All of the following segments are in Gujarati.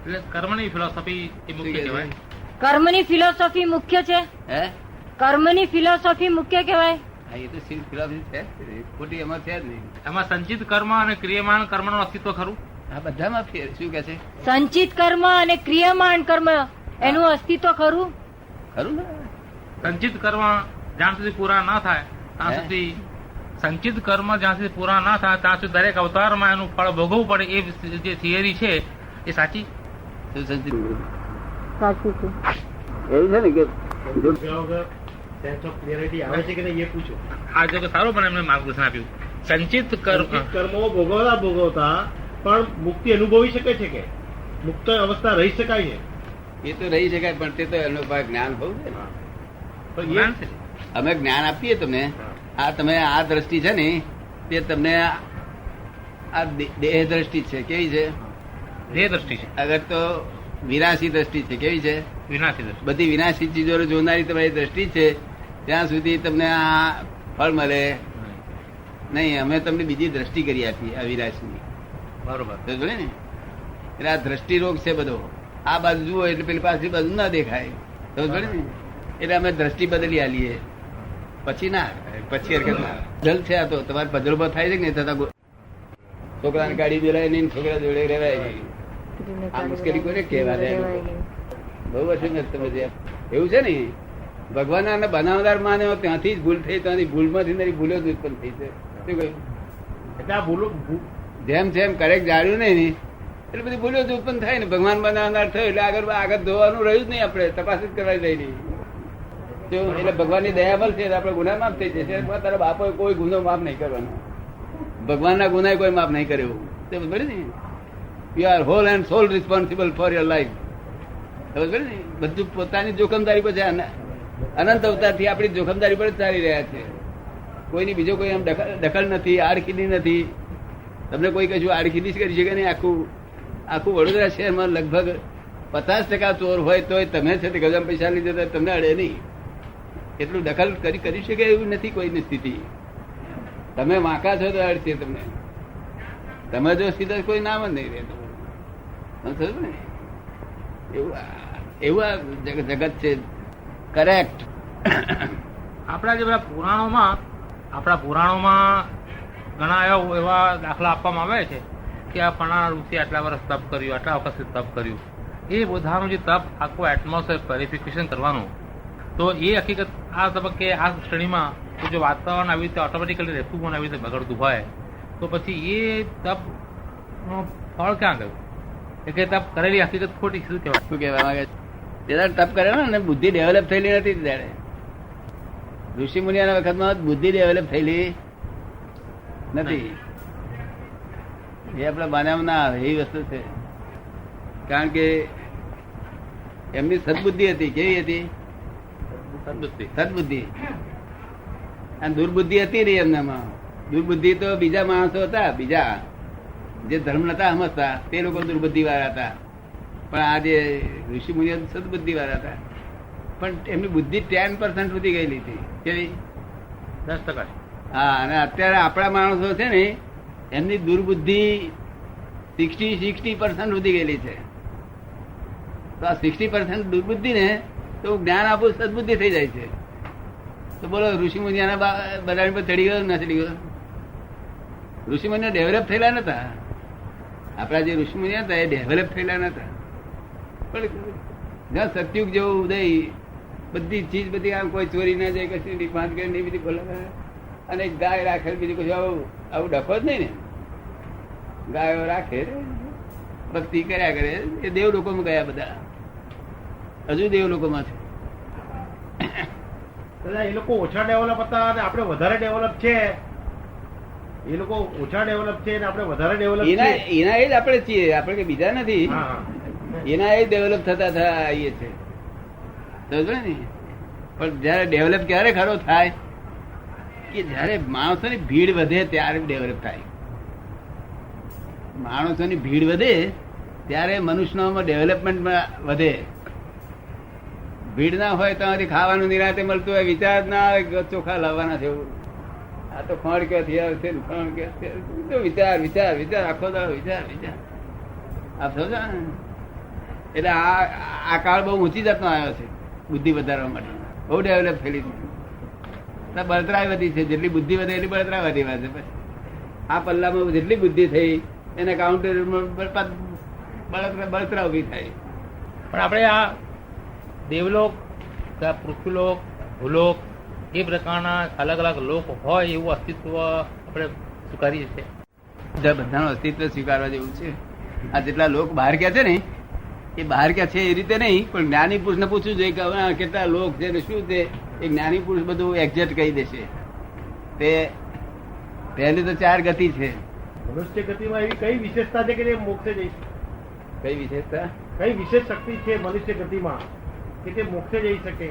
એટલે કર્મની ફિલોસોફી એ મુખ્ય કહેવાય. કર્મની ફિલોસોફી મુખ્ય છે. હે કર્મની ફિલોસોફી મુખ્ય કહેવાય. હા, એ તો ફિલોસોફી છે ખોટી એમાં છે જ નહીં. એમાં સંચિત કર્મ અને ક્રિયમાણ કર્મનું અસ્તિત્વ ખરું? આ બધામાં ફેર શું કે છે? સંચિત કર્મ અને ક્રિયમાણ કર્મ એનું અસ્તિત્વ ખરું. ખરું ને? સંચિત કર્મ જ્યાં સુધી પૂરા ના થાય ત્યાં હે? સુધી સંચિત કર્મ જ્યાં સુધી પૂરા ના થાય ત્યાં સુધી દરેક અવતારમાં એનું ફળ ભોગવવું પડે એ જે થિયરી છે એ સાચી? શું સંચિત? સાચું છે. એવું છે ને કે આવે છે કે નહીં એ પૂછો. આ જો કે સારું પણ એમને માર્ગદર્શન આપ્યું. સંચિત કર્મ કર્મો ભોગવતા પણ મુક્તિ અનુભવી શકે છે કે મુક્ત અવસ્થા રહી શકાય છે? એ તો રહી શકાય પણ તે તો એનો જ્ઞાન બહુ છે ને. પણ જ્ઞાન છે. અમે જ્ઞાન આપીએ તમને. આ તમે આ દ્રષ્ટિ છે ને તે તમને આ દેહ દ્રષ્ટિ છે. કેવી છે? દેહ દ્રષ્ટિ છે, અગર તો વિનાશી દ્રષ્ટિ છે. કેવી છે? વિનાશી દ્રષ્ટિ. બધી વિનાશી ચીજો જોનારી તમારી દ્રષ્ટિ છે. ત્યાં સુધી તમને આ ફળ મળે નહીં. અમે તમને બીજી દ્રષ્ટિ કરી આપી અવિનાશની. બરોબર. સમજો ને? એટલે આ દ્રષ્ટિ રોગ છે બધો. આ બાજુ જુઓ એટલે પેલી પાછી બાજુ ના દેખાય. સમજો ને? એટલે અમે દ્રષ્ટિ બદલી આલીએ. પછી ના પછી હરકત ના જલ છે. આ તો તમારે પજલભા થાય છે કે નહીં થતા? છોકરાને ગાડી જોડાય નહીં, છોકરા જોડે રહેવાય નહીં. આ મુશ્કેલી કોને કહેવા દે? બહુ વર્ષે તમે જે એવું છે ને ભગવાનના બનાવદાર માને ત્યાંથી જ ભૂલ થઈ. ત્યાંથી ભૂલમાંથી ભૂલો જ ઉત્પન્ન થઈ છે. શું કહ્યું? એટલે આ ભૂલો જેમ જેમ કરેક્ટ જાણ્યું નહીં એટલે બધી ભૂલો જ ઉત્પન્ન થાય ને. ભગવાન બનાવનાર થયો એટલે આગળ ધોવાનું રહ્યું જ નહીં. આપણે તપાસ જ કરવાની રહી નહીં. જો એટલે ભગવાનની દયા મળશે આપણે ગુના માફ થઈ જશે. તારા બાપો કોઈ ગુનો માફ નહીં કરવાનો. ભગવાનના ગુના કોઈ માફ નહીં કર્યો. બરાબર ને? You are whole and sole responsible for your life. બરાબર ને? બધું પોતાની જોખમદારી પર છે. અનંત અવતારથી આપણી જોખમદારી પર જ ચાલી રહ્યા છે. કોઈની બીજો કોઈ એમ દખલ નથી, આડખીલી નથી. તમને કોઈ કશું આડખીલી જ કરી શકે નહીં. આખું વડોદરા શહેરમાં લગભગ 50% ચોર હોય તોય તમે છે તે ગજામ પૈસા લીધે તમને અડે નહીં. એટલું દખલ કરી શકે એવું નથી કોઈની સ્થિતિ. તમે વાંકા છો તો અડશે તમને. તમે જો સીધા કોઈ નામ જ નહીં રહેતું. ને એવું આ જગત છે. કરેક્ટ. આપણા જે બધા પુરાણોમાં ઘણા એવા દાખલા આપવામાં આવે છે કે આ ફલાણા ઋષિ આટલા વર્ષ તપ કર્યું, આટલા વખત તપ કર્યું. એ બધાનું જે તપ આખું એટમોસ્ફિયર પ્યોરિફિકેશન કરવાનું, તો એ હકીકત આ તબક્કે આ શ્રેણીમાં જો વાતાવરણ આવી રીતે ઓટોમેટિકલી રહેતું પણ આવી રીતે બગડતું હોય તો પછી એ તપ નું ફળ ક્યાં ગયું? કે તપ કરેલી હકીકત ખોટી. શું કહેવાય? શું કહેવા માંગે છે? તપ કરે ને બુદ્ધિ ડેવલપ થયેલી નથી. ત્યારે ઋષિ મુનિયાના વખતમાં બુદ્ધિ ડેવલપ થયેલી નથી. એ આપણા બાનામાં ના આવે એવી વસ્તુ છે. કારણ કે એમની સદબુદ્ધિ હતી. કેવી હતી? સદબુદ્ધિ. અને દુર્બુદ્ધિ હતી નહીં એમનામાં. દુર્બુદ્ધિ તો બીજા માણસો હતા, બીજા જે ધર્મ નતા સમજતા તે લોકો દુર્બુદ્ધિ વાળા હતા. પણ આ જે ઋષિ મુનિઓ સદબુદ્ધિ વાળા હતા. પણ એમની બુદ્ધિ 10% સુધી ગયેલી હતી. કેવી? 10%. હા. અને અત્યારે આપણા માણસો છે ને એમની દુર્બુદ્ધિ 60% સુધી ગયેલી છે. તો આ 60% દુર્બુદ્ધિ ને તો જ્ઞાન આપવું સદબુદ્ધિ થઈ જાય છે. તો બોલો ઋષિ મુનિયાના બધા પર ચડી ગયો ના ચડી ગયો? ઋષિ મુનિયા ડેવલપ થયેલા નતા. આપણા જે ઋષિ મુનિયા હતા એ ડેવલપ થયેલા નતા. પણ જ્યાં સત્યુગ જેવો ઉદય, બધી ચીજ બધી આમ કોઈ ચોરી ના જાય, કશું પાંચ કરે નહીં, બધી બોલા અને ગાય રાખે, બીજું કશું આવું ડખો જ નહીં ને. ગાયો રાખે, ભક્તિ કર્યા કરે. એ દેવ લોકોમાં ગયા બધા. હજુ દેવ લોકોમાં છે. એ લોકો ઓછા ડેવલપ હતા અને આપણે વધારે ડેવલપ છે. એ લોકો ઓછા ડેવલપ છે અને આપણે વધારે ડેવલપ એના એ જ આપણે છીએ. આપણે કે બીજા નથી. એના એ ડેવલપ થતા આવીએ છે. સમજો ને? પણ જયારે ડેવલપ ક્યારે ખરો થાય કે જયારે માણસોની ભીડ વધે ત્યારે ડેવલપ થાય. માણસોની ભીડ વધે ત્યારે મનુષ્યમાં ડેવલપમેન્ટમાં વધે. ભીડ ના હોય તો ખાવાનું નિરાતે મળતું હોય, વિચાર ના આવે ચોખા લાવવાના છે. આ તો ખોણ ક્યાંથી આવશે, ખોણ ક્યાંથી, વિચાર વિચાર વિચાર, આખો દાડો વિચાર વિચાર. આપ સમજો ને? એટલે આ કાળ બહુ ઊંચી જાતનો આવ્યો છે બુદ્ધિ વધારવા માટે, બહુ ડેવલપ થયેલી છે. બળતરાય વધી છે, જેટલી બુદ્ધિ વધે એટલી બળતરા વધી છે. પછી આ પલ્લામાં જેટલી બુદ્ધિ થઈ એને કાઉન્ટર બળતરા ઉભી થાય. પણ આપણે આ દેવલોક, પૃથ્વીલોક, ભૂલોક એ પ્રકારના અલગ અલગ લોક હોય એવું અસ્તિત્વ આપણે સ્વીકારીએ છીએ. બધાનું અસ્તિત્વ સ્વીકારવા જેવું છે. આ જેટલા લોક બહાર ગયા છે ને એ બહાર ગયા છે એ રીતે નહીં, પણ જ્ઞાની પુરુષ ને પૂછવું જોઈએ કે હવે કેટલા લોક છે ને શું છે. એ જ્ઞાની પુરુષ બધું એક્ઝેક્ટ કહી દેશે. તે પહેલી તો 4 ગતિ છે. મનુષ્ય ગતિમાં એવી કઈ વિશેષતા છે કે તે મોક્ષે જઈ શકે? કઈ વિશેષતા? કઈ વિશેષ શક્તિ છે મનુષ્ય ગતિમાં કે તે મોક્ષે જઈ શકે?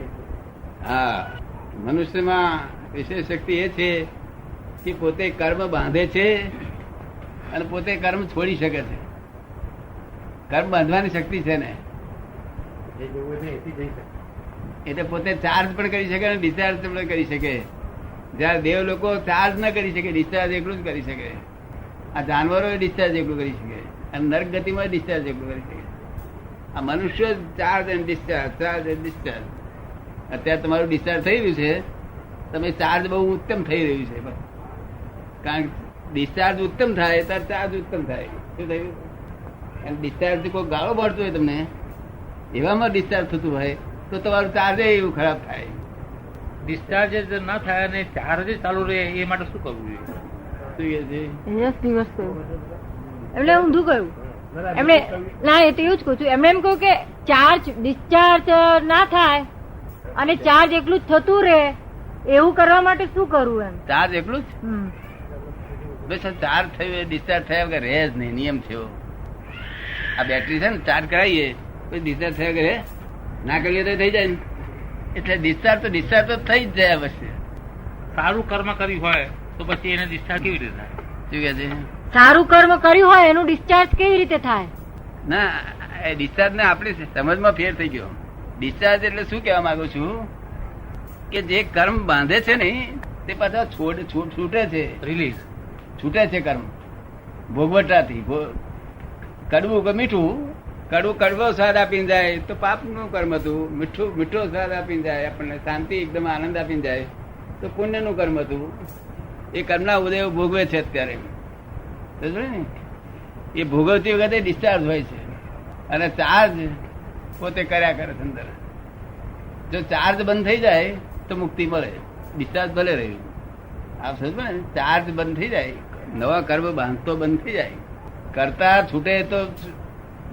હા, મનુષ્યમાં વિશેષ શક્તિ એ છે કે પોતે કર્મ બાંધે છે અને પોતે કર્મ છોડી શકે છે. કર્મ બાંધવાની શક્તિ છે ને, જે જેવું છે એથી જઈ શકે. એટલે પોતે ચાર્જ પણ કરી શકે અને ડિસ્ચાર્જ પણ કરી શકે. જયારે દેવ લોકો ચાર્જ ન કરી શકે, ડિસ્ચાર્જ એકલું જ કરી શકે. આ જાનવરો ડિસ્ચાર્જ એકલું કરી શકે અને નર્ક ગતિમાં ડિસ્ચાર્જ એકલું કરી શકે. આ મનુષ્ય charge and discharge, charge and discharge. અત્યારે તમારું ડિસ્ચાર્જ થઈ રહ્યું છે, તમે ચાર્જ બહુ ઉત્તમ થઈ રહ્યું છે. કારણ કે ડિસ્ચાર્જ ઉત્તમ થાય ત્યારે ચાર્જ ઉત્તમ થાય. શું થયું? અને ડિસ્ચાર્જ કોઈ ગાળો પડતો હોય તમને, એવામાં ડિસ્ચાર્જ થતું હોય તો તમારું ચાર્જ એવું ખરાબ થાય. ડિસ્ચાર્જ ના થાય અને ચાર્જ ચાલુ રહે એ માટે શું કરવું જોઈએ? એટલે ઊંધું કહ્યું એમણે. ના, એ તો એવું જ કહું છું. એમણે એમ કહ્યું કે ચાર્જ ડિસ્ચાર્જ ના થાય અને ચાર્જ એકલું જ થતું રહે, એવું કરવા માટે શું કરવું એમ? ચાર્જ એકલું જ બસ. ચાર્જ થયું ડિસ્ચાર્જ થયા વગર રહે જ નહીં, નિયમ છે એવો. આ બેટરી છે ને, ચાર્જ કરાવીએ પછી ડિસ્ચાર્જ થયા વગર ના કરીએ તો થઈ જાય ને. એટલે ડિસ્ચાર્જ તો થઈ જ જાય અવશ્ય. સારું કર્મ કર્યું હોય તો પછી એને ડિસ્ચાર્જ કેવી રીતે થાય? શું કે છે? સારું કર્મ કર્યું હોય એનું ડિસ્ચાર્જ કેવી રીતે થાય? ના, એ ડિસ્ચાર્જ ને આપણી સમજમાં ફેર થઈ ગયો. ડિસ્ચાર્જ એટલે શું કહેવા માંગુ છું કે જે કર્મ બાંધે છે ને તે પાછા છૂટે છે. રિલીઝ છૂટે છે કર્મ ભોગવટાથી. કડવું કે મીઠું, કડવું કડવો સ્વાદ આપીને જાય તો પાપનું કર્મ હતું. મીઠું મીઠો સ્વાદ આપીને જાય, આપણને શાંતિ એકદમ આનંદ આપીને જાય તો પુણ્યનું કર્મ હતું. એ કર્મના ઉદય ભોગવે છે અત્યારે. ને એ ભોગવતી વખતે ડિસ્ચાર્જ હોય છે અને ચાર્જ પોતે કર્યા કરે છે અંદર. જો ચાર્જ બંધ થઈ જાય તો મુક્તિ મળે, ડિસ્ચાર્જ ભલે રહ્યું. આપ સમજો ને, ચાર્જ બંધ થઈ જાય, નવા કર્મ બાંધતો બંધ થઈ જાય. કરતા છૂટે તો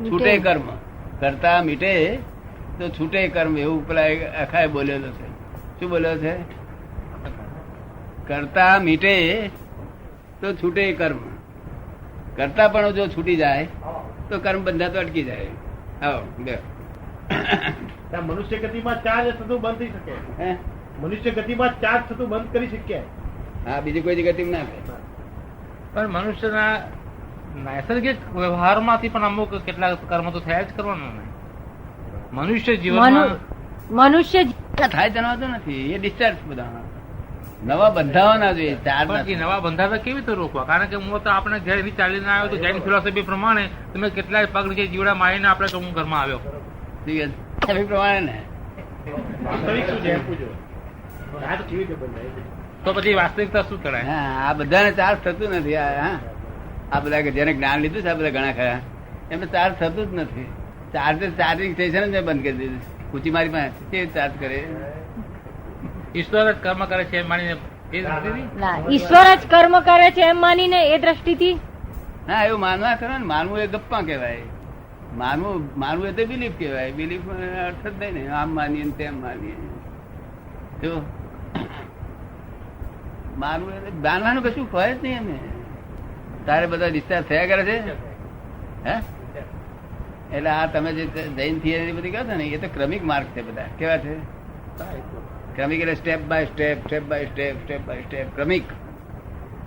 છૂટે કર્મ, કરતા મીટે તો છૂટે કર્મ, એવું પેલા અખાએ બોલેલો છે. શું બોલ્યો છે? કરતા મીટે તો છૂટે કર્મ. કરતા પણ જો છૂટી જાય તો કર્મ બંધાતો અટકી જાય. આવો બે મનુષ્ય ગતિમાં ચાર્જ થતું બંધ થઈ શકે? મનુષ્ય ગતિમાં ચાર્જ થતું બંધ કરી શકીએ? હા, બીજી કોઈ ગતિ ના થાય. પણ મનુષ્યના નૈસર્ગિક વ્યવહારમાંથી પણ અમુક કેટલાક કર્મ તો થયા જ કરવાનું ને. મનુષ્ય જીવનમાં મનુષ્ય થાય જણાવતો નથી. એ ડિસ્ચાર્જ બધા નવા બંધાવા ના જોઈએ. ચાર્જ નવા બંધાતા કેવી રીતે રોકવા? કારણ કે હું તો આપણે ઘેર ચાલીને આવ્યો તો જૈન ફિલોસોફી પ્રમાણે તમે કેટલાય પગ નીચે જીવડા મારીને આપણે હું ઘરમાં આવ્યો પ્રમાણે ને. વાસ્તવિક શું છે પૂછો. ચાર્જ કેવી રીતે બંધાય? તો પછી વાસ્તવિકતા શું કરાય? હા, આ બધાને ચાર્જ થતું નથી. આ બધા જેને જ્ઞાન લીધું છે આ બધા ઘણા ખરા એમને ચાર્જ થતું જ નથી. ચાર્જિંગ સ્ટેશન જ બંધ કરી દીધું. કુચી મારી પાસે કેવી ચાર્જ કરે? ઈશ્વર જ કર્મ કરે છે એમ માનીને એ દ્રષ્ટિથી? ઈશ્વર જ કર્મ કરે છે એમ માનીને એ દ્રષ્ટિથી? હા, એવું માનવા કરો ને. માનવું એ ગપ્પા કહેવાય. માનવું એ તો બિલીફ કહેવાય. બિલીફ અર્થ જ નહીં ને, આમ માનીએ તેમ માનીએ. જો માનવું માનવાનું કશું કહે જ નહીં. અમે તારે બધા ડિસ્ચાર્જ થયા કરે છે. હે એટલે આ તમે જે જૈન થિયરી બધી કહો છો ને એ તો ક્રમિક માર્ગ છે. બધા કેવા છે? ક્રમિક એટલે step by step, step by step, step by step, ક્રમિક.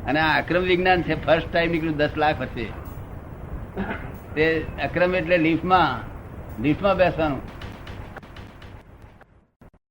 અને આ અક્રમ વિજ્ઞાન છે. ફર્સ્ટ ટાઈમ નીકળ્યું 10 લાખ વચ્ચે. તે અક્રમ એટલે લિફ્ટમાં બેસવાનું.